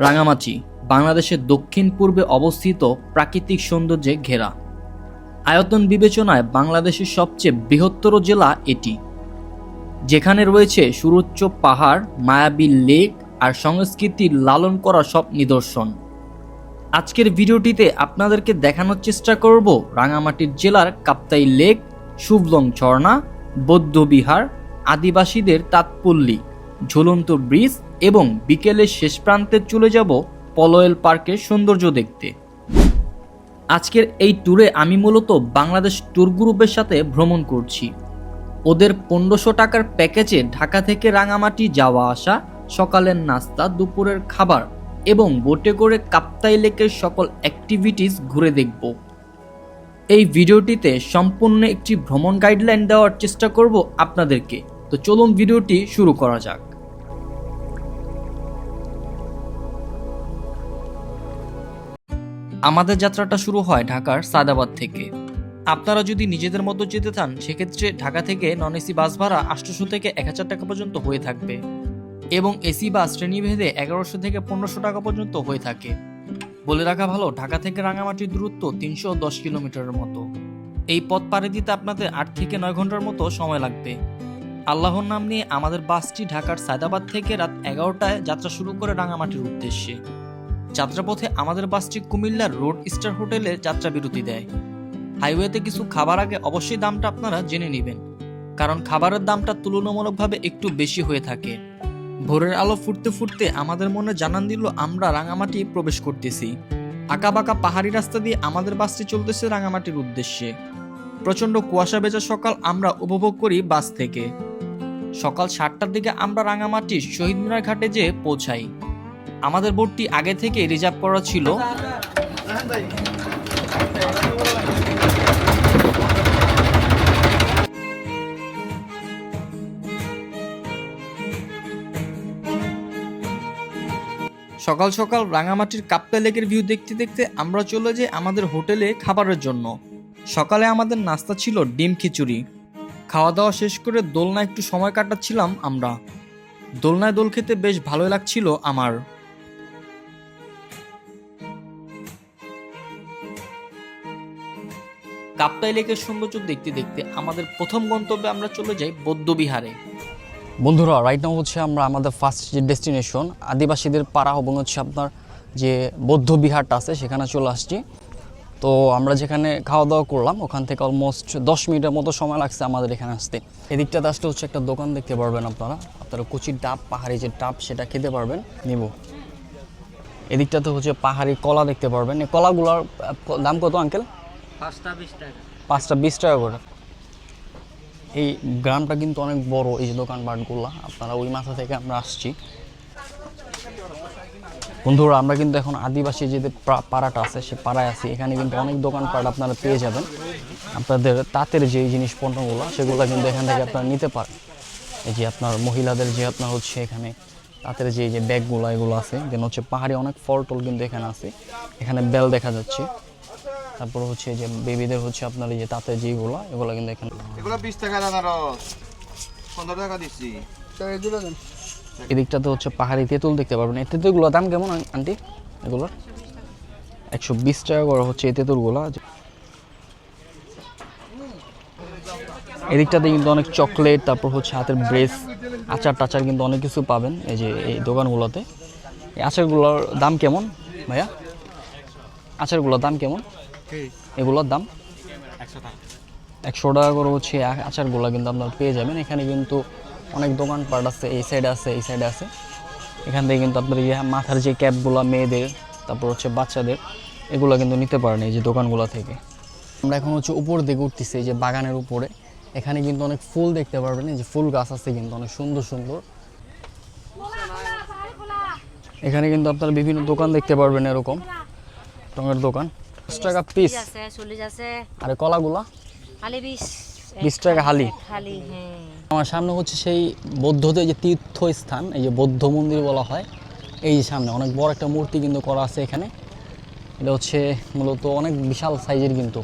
রাঙামাটি বাংলাদেশের দক্ষিণ পূর্বে অবস্থিত, প্রাকৃতিক সৌন্দর্যে ঘেরা। আয়তন বিবেচনায় বাংলাদেশের সবচেয়ে বৃহত্তর জেলা এটি, যেখানে রয়েছে সুউচ্চ পাহাড়, মায়াবী লেক আর সংস্কৃতির লালন করা সব নিদর্শন। আজকের ভিডিওটিতে আপনাদেরকে দেখানোর চেষ্টা করব রাঙামাটির জেলার কাপ্তাই লেক, শুভলং ঝর্ণা, বৌদ্ধবিহার, আদিবাসীদের তাঁতপল্লী, ঝুলন্ত ব্রিজ এবং বিকেলের শেষ প্রান্তে চলে যাব পলয়েল পার্কের সৌন্দর্য দেখতে। আজকের এই ট্যুরে আমি মূলত বাংলাদেশ ট্যুর গ্রুপের সাথে ভ্রমণ করছি। ওদের 1500 টাকার প্যাকেজে ঢাকা থেকে রাঙামাটি যাওয়া আসা, সকালের নাস্তা, দুপুরের খাবার এবং বোটে করে কাপ্তাই লেকের সকল অ্যাক্টিভিটিস ঘুরে দেখব। এই ভিডিওটিতে সম্পূর্ণ একটি ভ্রমণ গাইডলাইন দেওয়ার চেষ্টা করব আপনাদেরকে। তো চলুন ভিডিওটি শুরু করা যাক। আমাদের যাত্রাটা শুরু হয় ঢাকার সায়দাবাদ থেকে। আপনারা যদি নিজেদের মতো যেতে চান, সেক্ষেত্রে ঢাকা থেকে নন এসি বাস ভাড়া 800 থেকে 1000 টাকা পর্যন্ত হয়ে থাকবে এবং এসি বাস শ্রেণীভেদে 1100 থেকে 1500 টাকা পর্যন্ত হয়ে থাকে। বলে রাখা ভালো, ঢাকা থেকে রাঙামাটির দূরত্ব 310 কিলোমিটারের মতো। এই পথ পাড়ি দিতে আপনাদের 8 থেকে 9 ঘন্টার মতো সময় লাগবে। আল্লাহর নাম নিয়ে আমাদের বাসটি ঢাকার সায়দাবাদ থেকে রাত 11টায় যাত্রা শুরু করে রাঙামাটির উদ্দেশ্যে। যাত্রাপথে আমাদের বাসটি কুমিল্লার রোড স্টার হোটেলে যাত্রা বিরতি দেয়। হাইওয়েতে কিছু খাবার আগে অবশ্যই দামটা আপনারা জেনে নেবেন, কারণ খাবারের দামটা তুলনামূলকভাবে একটু বেশি হয়ে থাকে। ভোরের আলো ফুটতে ফুটতে আমাদের মনে জানান দিল আমরা রাঙামাটি প্রবেশ করতেছি। আঁকাবাঁকা পাহাড়ি রাস্তা দিয়ে আমাদের বাসটি চলতেছে রাঙামাটির উদ্দেশ্যে। প্রচন্ড কুয়াশা ভেজা সকাল আমরা উপভোগ করি বাস থেকে। সকাল 7টার দিকে আমরা রাঙামাটির শহীদ মিনার ঘাটে যেয়ে পৌঁছাই। আমাদের বোটটি আগে থেকে রিজার্ভ করা ছিল। সকাল সকাল রাঙামাটির কাপ্তাই লেকের ভিউ দেখতে দেখতে আমরা চলে যাই আমাদের হোটেলে খাবারের জন্য। সকালে আমাদের নাস্তা ছিল ডিম খিচুড়ি। খাওয়া দাওয়া শেষ করে দোলনায় একটু সময় কাটাচ্ছিলাম আমরা। দোলনায় দোল খেতে বেশ ভালোই লাগছিল আমার। কাপ্তাই লেকের সৌন্দর্য দেখতে দেখতে আমাদের প্রথম গন্তব্যে আমরা চলে যাই বৌদ্ধবিহারে। বন্ধুরা, রাইট নাও হচ্ছে আমরা আমাদের ফার্স্ট যে ডেস্টিনেশন আদিবাসীদের পাড়া এবং হচ্ছে আপনার যে বৌদ্ধ বিহারটা আছে সেখানে চলে আসছি। তো আমরা যেখানে খাওয়া দাওয়া করলাম ওখান থেকে অলমোস্ট 10 মিনিটের মতো সময় লাগছে আমাদের এখানে আসতে। এদিকটাতে আসতে হচ্ছে একটা দোকান দেখতে পারবেন আপনারা কচুর ডাব, পাহাড়ি যে ডাব সেটা খেতে পারবেন নিব। এদিকটাতে হচ্ছে পাহাড়ি কলা দেখতে পারবেন। এই কলাগুলোর দাম কত আঙ্কেল? 5টা 20 টাকা। 5টা 20 টাকা করে। এই গ্রামটা কিন্তু অনেক বড়, এই যে দোকানপাটগুলো আপনারা ওই মাথা থেকে আমরা আসছি। বন্ধুরা, আমরা কিন্তু এখন আদিবাসী যে পাড়াটা আছে সে পাড়ায় আছি। এখানে কিন্তু অনেক দোকানপাট আপনারা পেয়ে যাবেন। আপনাদের তাঁতের যে জিনিস পণ্যগুলো সেগুলো কিন্তু এখান থেকে আপনারা নিতে পারেন। এই যে আপনার মহিলাদের যে আপনার হচ্ছে এখানে তাঁতের যে ব্যাগগুলো এগুলো আছে, যেন হচ্ছে পাহাড়ি অনেক ফল টল কিন্তু এখানে আছে। এখানে বেল দেখা যাচ্ছে। তারপর হচ্ছে যে বেবিদের হচ্ছে আপনার এই যে তাঁতের যেগুলো এগুলো কিন্তু এখানে। এগুলো 20 টাকা আনারস 15 টাকা দিচ্ছি। এদিকটাতে হচ্ছে পাহাড়ি তেঁতুল দেখতে পারবেন। এই তেঁতুলগুলোর দাম কেমন আন্টি? এগুলোর 120 টাকা করে হচ্ছে এই তেঁতুলগুলো। এদিকটাতে কিন্তু অনেক চকলেট, তারপর হচ্ছে হাতের ব্রেস, আচার টাচার কিন্তু অনেক কিছু পাবেন এই যে এই দোকানগুলোতে। এই আচারগুলোর দাম কেমন ভাইয়া? আচারগুলোর দাম কেমন? এগুলোর দাম 100 টাকা করে হচ্ছে আচারগুলো কিন্তু আপনারা পেয়ে যাবেন। এখানে কিন্তু অনেক দোকানপাট আছে, এই সাইডে আছে, এই সাইডে আছে। এখান থেকে কিন্তু আপনার মাথার যে ক্যাপগুলো মেয়েদের, তারপর হচ্ছে বাচ্চাদের, এগুলো কিন্তু নিতে পারেন এই যে দোকানগুলো থেকে। আমরা এখন হচ্ছে উপর দিকে উঠতেছি, এই যে বাগানের উপরে। এখানে কিন্তু অনেক ফুল দেখতে পারবেন, এই যে ফুল গাছ আছে কিন্তু অনেক সুন্দর সুন্দর। এখানে কিন্তু আপনারা বিভিন্ন দোকান দেখতে পারবেন, এরকম রঙের দোকান। 10 টাকা পিস আছে 40 আছে। আর কলাগুলা খালি 20 টাকা হালি। খালি হ্যাঁ। আমার সামনে হচ্ছে সেই বৌদ্ধদের যে তীর্থস্থান, এই যে বৌদ্ধ মন্দির বলা হয়। এই যে সামনে অনেক বড় একটা মূর্তি কিন্তু করা আছে এখানে। এটা হচ্ছে মূলত অনেক বিশাল সাইজের কিন্তু।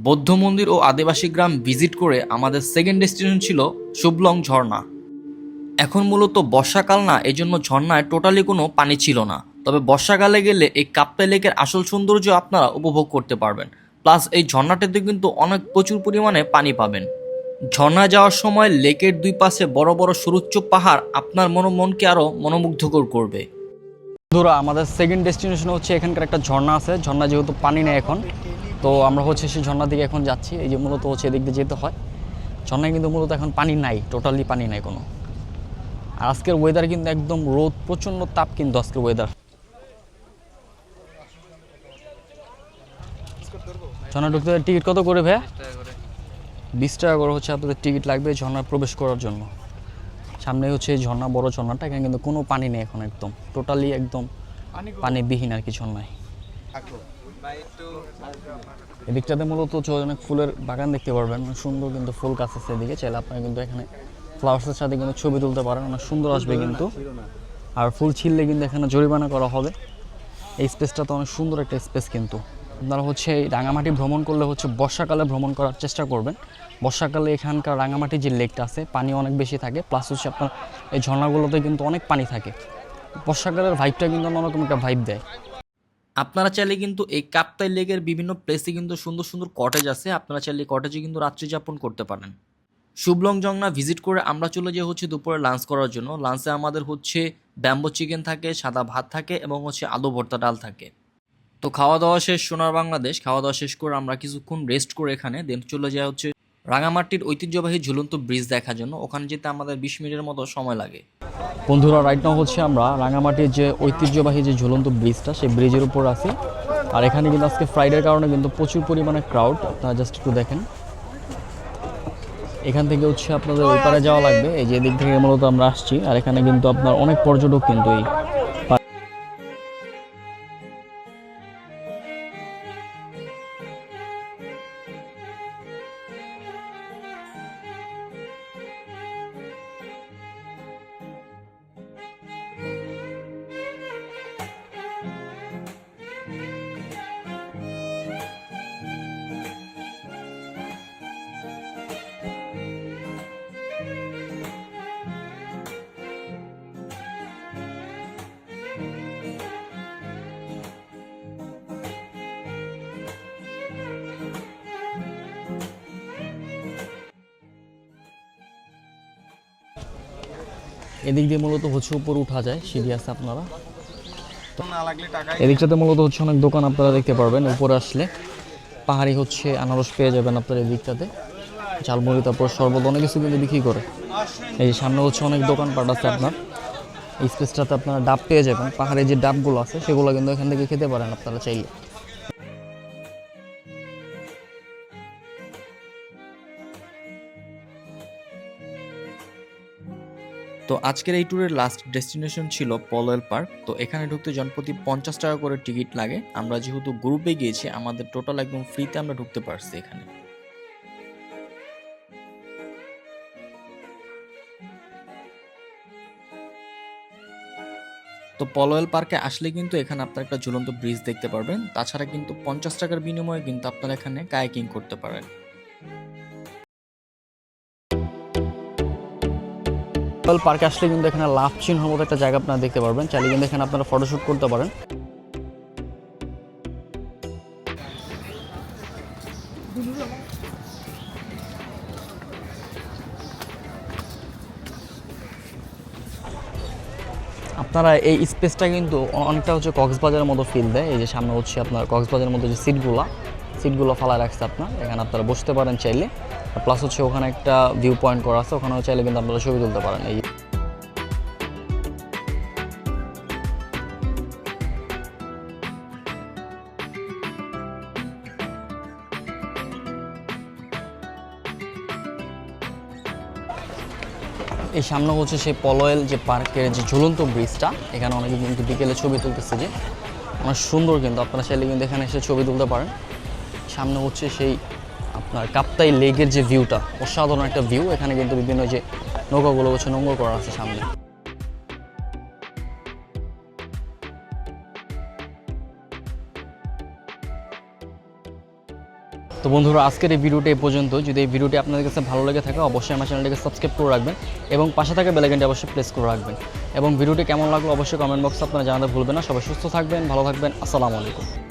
বৌদ্ধ মন্দির ও আদিবাসী গ্রাম ভিজিট করে আমাদের সেকেন্ড ডেস্টিনেশন ছিল শুভলং ঝর্ণা। এখন মূলত বর্ষাকাল না, এজন্য ঝর্ণায় টোটালি কোনো পানি ছিল না। তবে বর্ষাকালে গেলে এই কাপ্তাই লেকের আসল সৌন্দর্য আপনারা উপভোগ করতে পারবেন। প্লাস এই ঝর্ণাটাতে কিন্তু অনেক প্রচুর পরিমাণে পানি পাবেন। ঝর্ণা যাওয়ার সময় লেকের দুই পাশে বড় বড় সুউচ্চ পাহাড় আপনার মনকে আরও মনোমুগ্ধকর করবে। বন্ধুরা, আমাদের সেকেন্ড ডেস্টিনেশন হচ্ছে এখানকার একটা ঝর্ণা আছে। ঝর্ণা যেহেতু পানি নেই এখন, তো আমরা হচ্ছে সেই ঝর্ণার দিকে এখন যাচ্ছি। এই যে মূলত হচ্ছে এদিক দিয়ে যেতে হয়। ঝর্ণায় কিন্তু মূলত এখন পানি নাই, টোটালি পানি নাই কোনো। আর আজকের ওয়েদার কিন্তু একদম রোদ, প্রচণ্ড তাপ কিন্তু আজকের ওয়েদার। ঝর্ণা ঢুকতে টিকিট কত করে ভাইয়া? 20 টাকা করে হচ্ছে আপনাদের টিকিট লাগবে ঝর্ণায় প্রবেশ করার জন্য। সামনে হচ্ছে এই ঝর্ণা, বড় ঝর্ণাটা। এখানে কিন্তু কোনো পানি নেই এখন, একদম টোটালি একদম পানিবিহীন আর কি ঝর্ণায়। এদিকটাতে মূলত হচ্ছে অনেক ফুলের বাগান দেখতে পারবেন, অনেক সুন্দর কিন্তু ফুল গাছ আছে এদিকে। চাইলে আপনারা কিন্তু এখানে ফ্লাওয়ার্সের সাথে কিন্তু ছবি তুলতে পারেন, অনেক সুন্দর আসবে কিন্তু। আর ফুল ছিললে কিন্তু এখানে জরিমানা করা হবে। এই স্পেসটা তো অনেক সুন্দর একটা স্পেস কিন্তু। আপনারা হচ্ছে এই রাঙামাটি ভ্রমণ করলে হচ্ছে বর্ষাকালে ভ্রমণ করার চেষ্টা করবেন। বর্ষাকালে এখানকার রাঙামাটি যে লেকটা আছে, পানি অনেক বেশি থাকে। প্লাস হচ্ছে আপনার এই ঝর্ণাগুলোতে কিন্তু অনেক পানি থাকে। বর্ষাকালের ভাইবটা কিন্তু অন্যরকম একটা ভাইব দেয়। আপনারা চাইলে কিন্তু এই কাপ্তাই লেকের বিভিন্ন প্লেসে কিন্তু সুন্দর সুন্দর কটেজ আছে, আপনারা চাইলে কটেজে কিন্তু রাত্রি যাপন করতে পারেন। শুভলং ঝর্ণা ভিজিট করে আমরা চলে যাই হচ্ছে দুপুরে লাঞ্চ করার জন্য। লাঞ্চে আমাদের হচ্ছে ব্যাম্বো চিকেন থাকে, সাদা ভাত থাকে এবং হচ্ছে আলু ভর্তা ডাল থাকে। তো খাওয়া দাওয়া শেষ সোনার বাংলাদেশ। খাওয়া দাওয়া শেষ করে আমরা কিছুক্ষণ রেস্ট করে এখানে দেন চলে যাই হচ্ছে রাঙামাটির ঐতিহ্যবাহী ঝুলন্ত ব্রিজ দেখার জন্য। ওখানে যেতে আমাদের 20 মিনিটের মতো সময় লাগে। বন্ধুরা, রাইট নাও হচ্ছে আমরা রাঙামাটির যে ঐতিহ্যবাহী যে ঝুলন্ত ব্রিজটা, সেই ব্রিজের উপর আছি। আর এখানে কিন্তু আজকে ফ্রাইডের কারণে কিন্তু প্রচুর পরিমাণে ক্রাউড। আপনারা জাস্ট একটু দেখেন, এখান থেকে হচ্ছে আপনাদের ওই পারে যাওয়া লাগবে। এই যে দিক থেকে মূলত আমরা আসছি। আর এখানে কিন্তু আপনার অনেক পর্যটক কিন্তু এই এদিক দিয়ে মূলত হচ্ছে উপর উঠা যায়, সিঁড়ি আছে আপনারা। এদিকটাতে মূলত হচ্ছে অনেক দোকান আপনারা দেখতে পারবেন। উপরে আসলে পাহাড়ি হচ্ছে আনারস পেয়ে যাবেন আপনার এই দিকটাতে, ঝালমুড়ি, তারপর শরবত, অনেক কিছু কিন্তু বিক্রি করে। এই যে সামনে হচ্ছে অনেক দোকানপাট আছে আপনার। এই স্পেসটাতে আপনারা ডাব পেয়ে যাবেন। পাহাড়ে যে ডাবগুলো আছে সেগুলো কিন্তু এখান থেকে খেতে পারেন আপনারা চাইলে। তো আজকের এই ট্যুরের লাস্ট ডেস্টিনেশন ছিল পলওয়েল পার্ক। তো এখানে ঢুকতে জনপ্রতি 50 টাকা করে টিকিট লাগে। আমরা যেহেতু গ্রুপে গিয়েছি, আমাদের টোটাল একদম ফ্রিতে আমরা ঢুকতে পারছি এখানে। তো পলওয়েল পার্কে আসলে কিন্তু এখানে আপনার একটা ঝুলন্ত ব্রিজ দেখতে পারবেন। তাছাড়া কিন্তু 50 টাকার বিনিময়ে কিন্তু আপনারা এখানে কায়াকিং করতে পারেন। পার্কে আসলে কিন্তু এখানে লাভ চিহ্নের মতো একটা জায়গা আপনারা দেখতে পারবেন। চাইলে কিন্তু এখানে আপনারা ফটোশ্যুট করতে পারেন। আপনারা এই স্পেসটা কিন্তু অনেকটা হচ্ছে কক্সবাজারের মতো ফিল দেয়। এই যে সামনে হচ্ছে আপনার কক্সবাজারের মতো যে সিটগুলো ফালা রাখছে আপনার, এখানে আপনারা বসতে পারেন চাইলে। প্লাস হচ্ছে ওখানে একটা ভিউ পয়েন্ট করা আছে, ওখানেও চাইলে কিন্তু আপনারা ছবি তুলতে পারেন। এই সামনে হচ্ছে সেই পলওয়েল যে পার্কের যে ঝুলন্ত ব্রিজটা, এখানে অনেকে কিন্তু বিকেলে ছবি তুলতেছে, যে অনেক সুন্দর কিন্তু। আপনারা চাইলে কিন্তু এখানে এসে ছবি তুলতে পারেন। সামনে হচ্ছে সেই আপনার কাপ্তাই লেকের যে ভিউটা, অসাধারণ একটা ভিউ। এখানে কিন্তু বিভিন্ন যে নৌকাগুলো হচ্ছে নোংর করা আছে সামনে। তো বন্ধুরা আজকের এই ভিডিওটি এই পর্যন্ত। যদি এই ভিডিওটি আপনাদের কাছে ভালো লেগে থাকে অবশ্যই আমার চ্যানেলটিকে সাবস্ক্রাইব করে রাখবেন এবং পাশে থাকা বেল আইকনটি অবশ্যই প্রেস করে রাখবেন এবং ভিডিওটি কেমন লাগলো অবশ্যই কমেন্ট বক্সে আপনারা জানাতে ভুলবেন না। সবাই সুস্থ থাকবেন, ভালো থাকবেন। আসসালামু আলাইকুম।